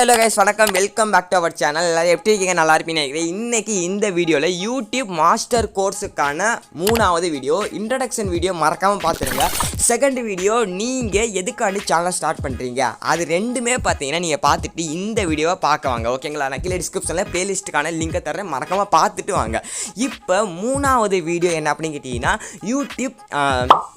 hello guys, வணக்கம், welcome back to our channel. எல்லாரும் எப்படி இருக்கீங்க? நல்லா இருப்பீங்கன்னு நினைக்கிறேன். இன்னைக்கு இந்த வீடியோவில் யூடியூப் மாஸ்டர் கோர்ஸுக்கான 3வது வீடியோ இன்ட்ரடக்ஷன் வீடியோ மறக்காமல் பார்த்துருங்க. செகண்ட் வீடியோ நீங்கள் எதுக்காண்டி சேனலை ஸ்டார்ட் பண்ணுறீங்க அது ரெண்டுமே பார்த்தீங்கன்னா நீங்கள் பார்த்துட்டு இந்த வீடியோவை பார்க்க வாங்க. ஓகேங்களா? நான் கீழே டிஸ்கிரிப்ஷனில் பிளேலிஸ்ட்டுக்கான லிங்கை தரேன், மறக்காமல் பார்த்துட்டு வாங்க. இப்போ 3வது வீடியோ என்ன அப்படின்னு கேட்டிங்கன்னா யூடியூப்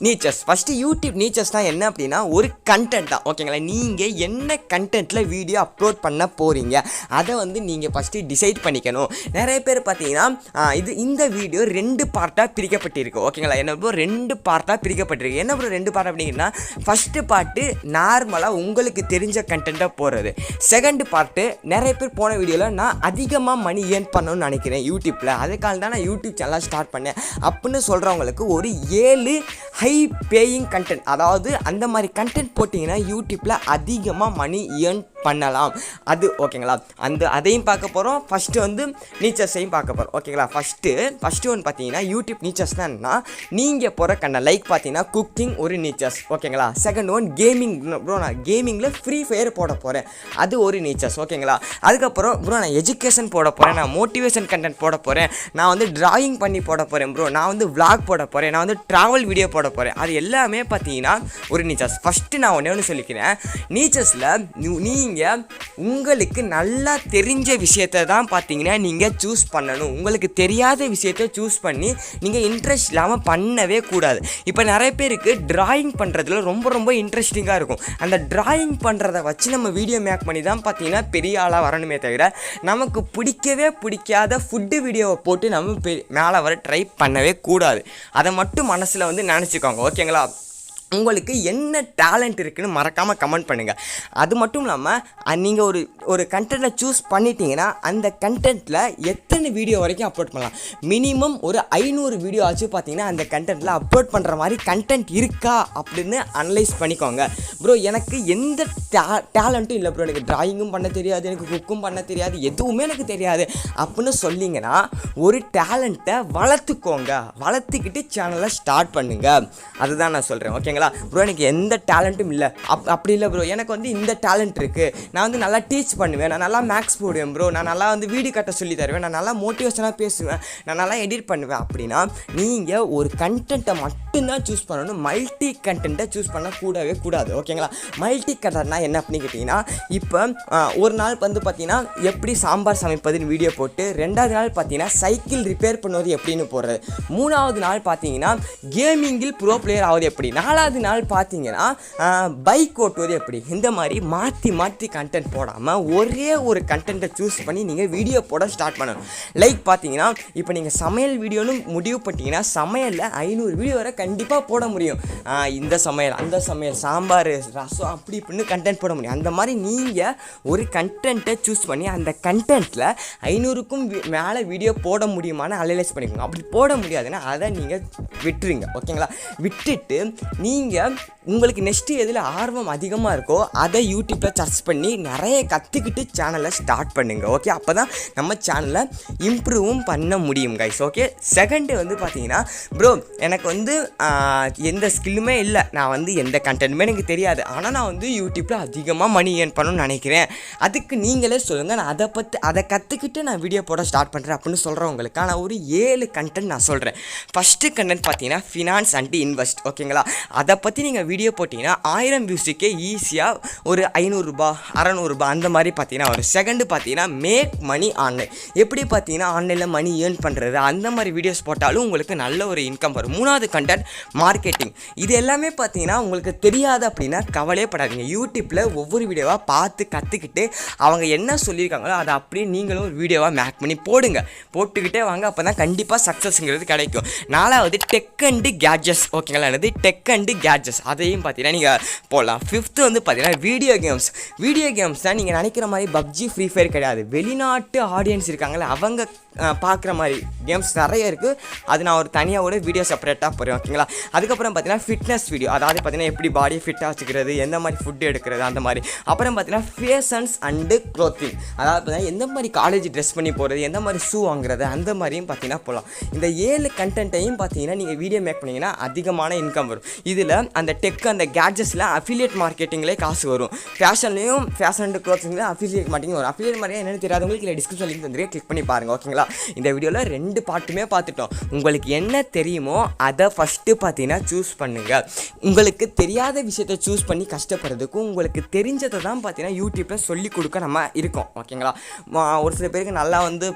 நீச்சர்ஸ். ஃபஸ்ட்டு யூடியூப் நீச்சர்ஸ்னால் என்ன அப்படின்னா ஒரு கண்டென்ட் தான். ஓகேங்களா? நீங்கள் என்ன கண்டென்ட்டில் வீடியோ அப்லோட் பண்ண போகிறீங்க அதை நீங்கள் ஃபஸ்ட்டு டிசைட் பண்ணிக்கணும். நிறைய பேர் பார்த்தீங்கன்னா இந்த வீடியோ 2 பார்ட்டாக பிரிக்கப்பட்டிருக்கு. ஓகேங்களா? என்ன ப்ரோ 2 பார்ட்டாக பிரிக்கப்பட்டிருக்கு? என்ன ப்ரோ 2 பார்ட் அப்படிங்கன்னா ஃபஸ்ட்டு பார்ட்டு நார்மலாக உங்களுக்கு தெரிஞ்ச கண்டென்ட்டாக போகிறது. செகண்ட் பார்ட்டு நிறைய பேர் போன வீடியோவில் நான் அதிகமாக மணி ஏர்ன் பண்ணணும்னு நினைக்கிறேன் யூடியூப்பில், அதுக்காக தான் நான் யூடியூப் சேனல் ஸ்டார்ட் பண்ணேன் அப்படின்னு சொல்கிறவங்களுக்கு ஒரு 7 ஹை பேயிங் கண்டென்ட், அதாவது அந்த மாதிரி கண்டென்ட் போட்டிங்கன்னா யூடியூப்பில் அதிகமாக மணி ஏர்ன் பண்ணலாம். அது ஓகேங்களா? அதையும் பார்க்க போகிறோம். ஃபஸ்ட்டு நீச்சர்ஸையும் பார்க்க போகிறோம். ஓகேங்களா? ஃபஸ்ட்டு ஒன்று பார்த்தீங்கன்னா யூடியூப் நீச்சர்ஸ்னால் என்ன, நீங்கள் போகிற கண்டென்ட் லைக் பார்த்தீங்கன்னா குக்கிங் ஒரு நீச்சர்ஸ். ஓகேங்களா? Second one gaming. ப்ரோ நான் கேமிங்கில் ஃப்ரீ ஃபயர் போட போகிறேன், அது ஒரு நீச்சர்ஸ். ஓகேங்களா? அதுக்கப்புறம் ப்ரோ நான் எஜுகேஷன் போட போகிறேன், நான் மோட்டிவேஷன் கண்டென்ட் போட போகிறேன், நான் டிராயிங் பண்ணி போட போகிறேன் ப்ரோ, நான் விளாக் போட போகிறேன், நான் ட்ராவல் வீடியோ போட போகிறேன். அது எல்லாமே பார்த்தீங்கன்னா ஒரு நீச்சர்ஸ். ஃபஸ்ட்டு நான் ஒன்று சொல்லிக்கிறேன், நீச்சர்ஸில் நீங்கள் உங்களுக்கு நல்லா தெரிஞ்ச விஷயத்தை தான் பார்த்தீங்கன்னா நீங்கள் சூஸ் பண்ணணும். உங்களுக்கு தெரியாத விஷயத்தை சூஸ் பண்ணி நீங்கள் இன்ட்ரெஸ்ட் இல்லாமல் பண்ணவே கூடாது. இப்போ நிறைய பேருக்கு டிராயிங் பண்ணுறதுல ரொம்ப இன்ட்ரெஸ்டிங்காக இருக்கும். அந்த டிராயிங் பண்ணுறத வச்சு நம்ம வீடியோ மேக் பண்ணி தான் பார்த்தீங்கன்னா பெரிய ஆளாக வரணுமே தவிர நமக்கு பிடிக்காத ஃபுட்டு வீடியோவை போட்டு நம்ம மேலே வர ட்ரை பண்ணவே கூடாது. அதை மட்டும் மனசில் நினச்சிக்கோங்க. ஓகேங்களா? உங்களுக்கு என்ன டேலண்ட் இருக்குதுன்னு மறக்காமல் கமெண்ட் பண்ணுங்கள். அது மட்டும் இல்லாமல் நீங்கள் ஒரு கண்டென்ட்டை சூஸ் பண்ணிட்டீங்கன்னா அந்த கண்டென்ட்டில் எத்தனை வீடியோ வரைக்கும் அப்லோட் பண்ணலாம். மினிமம் ஒரு 500 வீடியோ ஆச்சு பார்த்தீங்கன்னா அந்த கண்டென்ட்டில் அப்லோட் பண்ணுற மாதிரி கண்டென்ட் இருக்கா அப்படின்னு அனலைஸ் பண்ணிக்கோங்க. ப்ரோ எனக்கு எந்த டேலண்ட்டும் இல்லை ப்ரோ, எனக்கு டிராயிங்கும் பண்ண தெரியாது, எனக்கு குக்கும் பண்ண தெரியாது, எதுவுமே எனக்கு தெரியாது அப்படின்னு சொல்லிங்கன்னா ஒரு டேலண்ட்டை வளர்த்துக்கிட்டு சேனலை ஸ்டார்ட் பண்ணுங்கள். அதுதான் நான் சொல்கிறேன். ஓகேங்களா? ப்ரோ எனக்கு எந்த டேலண்ட்டும் இல்லை அப்படி இல்லை ப்ரோ, எனக்கு இந்த டேலண்ட் இருக்குது, நான் நல்லா டீச் பண்ணுவேன், நான் நல்லா மேக்ஸ் போடுவேன் ப்ரோ, நான் நல்லா வீடியோ கட்ட சொல்லி தருவேன், நான் நல்லா மோட்டிவேஷனாக பேசுவேன், நான் நல்லா எடிட் பண்ணுவேன் அப்படின்னா நீங்கள் ஒரு கண்டென்ட்டை மட்டும்தான் சூஸ் பண்ணணும். மல்டி கண்டென்ட்டை சூஸ் பண்ணக்கூடவே கூடாது. ஓகேங்களா? மல்டி கண்டென்ட்னா என்ன அப்படின்னு கேட்டிங்கன்னா இப்போ ஒரு நாள் பார்த்தீங்கன்னா எப்படி சாம்பார் சமைப்பதுன்னு வீடியோ போட்டு, 2வது நாள் பார்த்தீங்கன்னா சைக்கிள் ரிப்பேர் பண்ணுவது எப்படின்னு போடுறது, 3வது நாள் பார்த்தீங்கன்னா கேமிங்கில் ப்ரோ பிளேயர் ஆகுது எப்படி, 4வது நாள் பார்த்தீங்கன்னா பைக் ஓட்டுவது எப்படி, இந்த மாதிரி மாற்றி கண்டென்ட் போடாமல் ஒரே ஒரு கண்டென்ட்டை சூஸ் பண்ணி நீங்கள் வீடியோ போட ஸ்டார்ட் பண்ணணும். லைக் பார்த்தீங்கன்னா இப்போ நீங்கள் சமையல் வீடியோன்னு முடிவு பண்ணிட்டீங்கன்னா சமையலில் 500 வீடியோ வரை கண்டிப்பாக போட முடியும். இந்த சமையல் அந்த சமையல் சாம்பார் ரசம் அப்படி இப்படின்னு கண்டென்ட் போட முடியும். அந்த மாதிரி நீங்கள் ஒரு கண்டென்ட்டை சூஸ் பண்ணி அந்த கண்டென்ட்டில் 500க்கும் மேலே வீடியோ போட முடியுமான்னு அனலைஸ் பண்ணிக்கோங்க. அப்படி போட முடியாதுன்னா அதை நீங்கள் விட்டுருங்க. ஓகேங்களா? விட்டுட்டு நீங்கள் உங்களுக்கு நெக்ஸ்ட்டு எதில் ஆர்வம் அதிகமாக இருக்கோ அதை யூடியூப்பில் சர்ச் பண்ணி நிறைய கற்றுக்கிட்டு சேனலை ஸ்டார்ட் பண்ணுங்கள். ஓகே? அப்போ தான் நம்ம சேனலை இம்ப்ரூவும் பண்ண முடியும் கைஸ். ஓகே? செகண்டு பார்த்தீங்கன்னா ப்ரோ எனக்கு எந்த ஸ்கில்லுமே இல்லை, நான் எந்த கண்டென்ட்டுமே எனக்கு தெரியாது, ஆனால் நான் யூடியூப்பில் அதிகமாக மணி ஏர்ன் பண்ணணும்னு நினைக்கிறேன், அதுக்கு நீங்களே சொல்லுங்கள், நான் அதை கற்றுக்கிட்டு நான் வீடியோ போட ஸ்டார்ட் பண்ணுறேன் அப்படின்னு சொல்கிறவங்களுக்கு நான் ஒரு 7 கண்டென்ட் நான் சொல்கிறேன். ஃபஸ்ட்டு கண்டென்ட் பார்த்தீங்கன்னா ஃபினான்ஸ் அண்ட் இன்வெஸ்ட். ஓகேங்களா? அதை பற்றி நீங்கள் வீடியோ போட்டிங்கன்னா 1000 வியூஸுக்கே ஈஸியாக ஒரு 500 ரூபா 600 ரூபா அந்த மாதிரி பார்த்தீங்கன்னா வரும். செகண்டு பார்த்தீங்கன்னா மேக் மணி ஆன்லைன், எப்படி பார்த்தீங்கன்னா ஆன்லைனில் மணி ஏர்ன் பண்ணுறது, அந்த மாதிரி வீடியோஸ் போட்டாலும் உங்களுக்கு நல்ல ஒரு இன்கம் வரும். 3வது கண்டென்ட் மார்க்கெட்டிங். இது எல்லாமே பார்த்தீங்கன்னா உங்களுக்கு தெரியாது அப்படின்னா கவலையே படாதீங்க. யூடியூப்பில் ஒவ்வொரு வீடியோவாக பார்த்து கற்றுக்கிட்டு அவங்க என்ன சொல்லியிருக்காங்களோ அதை அப்படியே நீங்களும் ஒரு வீடியோவாக மேக் பண்ணி போட்டுக்கிட்டே வாங்க. அப்போ தான் கண்டிப்பாக சக்ஸஸ்ங்கிறது கிடைக்கும். 4வது டெக் அண்டு கேட்ஜெட்ஸ். ஓகேங்களா? என்னது டெக் அண்டு கேட்ஜெட்ஸ், அதையும் பார்த்தீங்கன்னா நீங்கள் போடலாம். 5th பார்த்தீங்கன்னா வீடியோ கேம்ஸ் தான். நீங்கள் நினைக்கிற மாதிரி பப்ஜி ஃப்ரீ ஃபயர் கிடையாது. வெளிநாட்டு ஆடியன்ஸ் இருக்காங்களே அவங்க பார்க்குற மாதிரி கேம்ஸ் நிறைய இருக்குது. அது நான் ஒரு தனியாக வீடியோ செப்பரேட்டாக போகிறேன். ஓகேங்களா? அதுக்கப்புறம் பார்த்தீங்கன்னா ஃபிட்னஸ் வீடியோ, அதாவது பார்த்தீங்கன்னா எப்படி பாடியை ஃபிட்டாக வச்சுக்கிறது, எந்த மாதிரி ஃபுட்டு எடுக்கிறது அந்த மாதிரி. அப்புறம் பார்த்தீங்கன்னா ஃபேஷன்ஸ் அண்டு க்ளோத்திங், அதாவது பார்த்தீங்கன்னா எந்த மாதிரி காலேஜ் ட்ரெஸ் பண்ணி போகிறது, எந்த மாதிரி ஷூ வாங்குறது, அந்த மாதிரியும் பார்த்தீங்கன்னா போகலாம். இந்த 7 கண்டென்ட்டையும் பார்த்தீங்கன்னா நீங்கள் வீடியோ மேக் பண்ணிங்கன்னா அதிகமான இன்கம் வரும். இது இதில் அந்த டெக் அந்த கேட்ஜெட்ஸில் அஃபிலியேட் மார்க்கெட்டிங்லேயே காசு வரும். ஃபேஷன்லேயும் ஃபேஷன் அண்ட் க்ளோத்ஸிங்கில் அஃபிலியேட் மார்க்கெட்டிங் வரும். அஃபிலியேட் மார்க்கெட்டிங் என்னென்னு தெரியாதவங்களுக்கு இல்லை டிஸ்கிரிப்ஷன் லிங்க் வந்து கிளிக் பண்ணி பாருங்கள். ஓகேங்களா? இந்த வீடியோவில் 2 பார்ட்டுமே பார்த்துட்டோம். உங்களுக்கு என்ன தெரியுமோ அதை ஃபஸ்ட்டு பார்த்தீங்கன்னா சூஸ் பண்ணுங்கள். உங்களுக்கு தெரியாத விஷயத்தை சூஸ் பண்ணி கஷ்டப்படுறதுக்கும் உங்களுக்கு தெரிஞ்சதை தான் பார்த்தீங்கன்னா யூடியூப்பில் சொல்லிக் கொடுக்க நம்ம இருக்கோம். ஓகேங்களா? ஒரு சில பேருக்கு நல்லா வந்து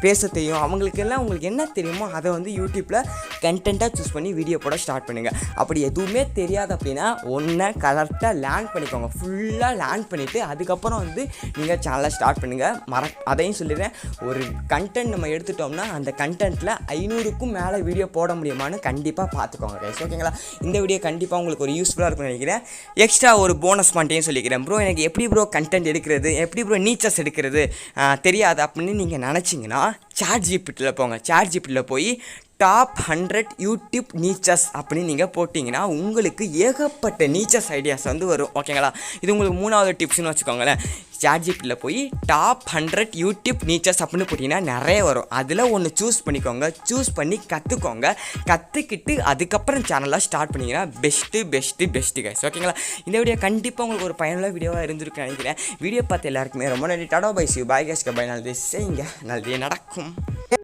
பேச தெரியும். அவங்களுக்கெல்லாம் உங்களுக்கு என்ன தெரியுமோ அதை வந்து யூடியூப்பில் கண்டென்ட்டாக சூஸ் பண்ணி வீடியோ போட ஸ்டார்ட் பண்ணுங்கள். அப்படி எதுவுமே தெரியாது அப்படின்னா ஒன்றை கரெக்டாக லேர்ன் பண்ணிக்கோங்க. ஃபுல்லாக லேர்ன் பண்ணிவிட்டு அதுக்கப்புறம் வந்து நீங்கள் சேனலை ஸ்டார்ட் பண்ணுங்கள். அதையும் சொல்லிடுறேன், ஒரு கண்டென்ட் நம்ம எடுத்துட்டோம்னா அந்த கண்டென்ட்டில் 500க்கும் மேலே வீடியோ போட முடியுமான்னு கண்டிப்பாக பார்த்துக்கோங்க கைஸ். ஓகேங்களா? இந்த வீடியோ கண்டிப்பாக உங்களுக்கு ஒரு யூஸ்ஃபுல்லாக இருக்கும்னு நினைக்கிறேன். எக்ஸ்ட்ரா ஒரு போனஸ் பாயிண்ட்டையும் சொல்லிக்கிறேன். ப்ரோ எனக்கு எப்படி ப்ரோ கண்டென்ட் எடுக்கிறது, எப்படி ப்ரோ நீச்சஸ் எடுக்கிறது தெரியாது அப்படின்னு நீங்கள் நினச்சிங்கன்னா சாட்ஜிபிட்டியில் போங்க. சாட்ஜிபிட்டியில் போய் டாப் 100 யூடியூப் நீச்சஸ் அப்படின்னு நீங்கள் போட்டிங்கன்னா உங்களுக்கு ஏகப்பட்ட நீச்சஸ் ஐடியாஸ் வந்து வரும். ஓகேங்களா? இது உங்களுக்கு 3வது டிப்ஸ்னு வச்சுக்கோங்களேன். சாட்ஜிபிட்டியில் போய் டாப் 100 யூடியூப் நீச்சஸ் அப்படின்னு போட்டிங்கன்னா நிறைய வரும். அதில் ஒன்று சூஸ் பண்ணிக்கோங்க. சூஸ் பண்ணி கற்றுக்கோங்க. கற்றுக்கிட்டு அதுக்கப்புறம் சேனலாக ஸ்டார்ட் பண்ணிங்கன்னா பெஸ்ட்டு கைஸ். ஓகேங்களா? இந்த வீடியோ கண்டிப்பாக உங்களுக்கு ஒரு பயனுள்ள வீடியோவாக இருந்திருக்குன்னு நினைக்கிறேன். வீடியோ பார்த்து எல்லாருக்குமே ரொம்ப நன்றி. Tata bye see bye guys. Bye. நல்லது செய்யுங்க, நல்லதே நடக்கும்.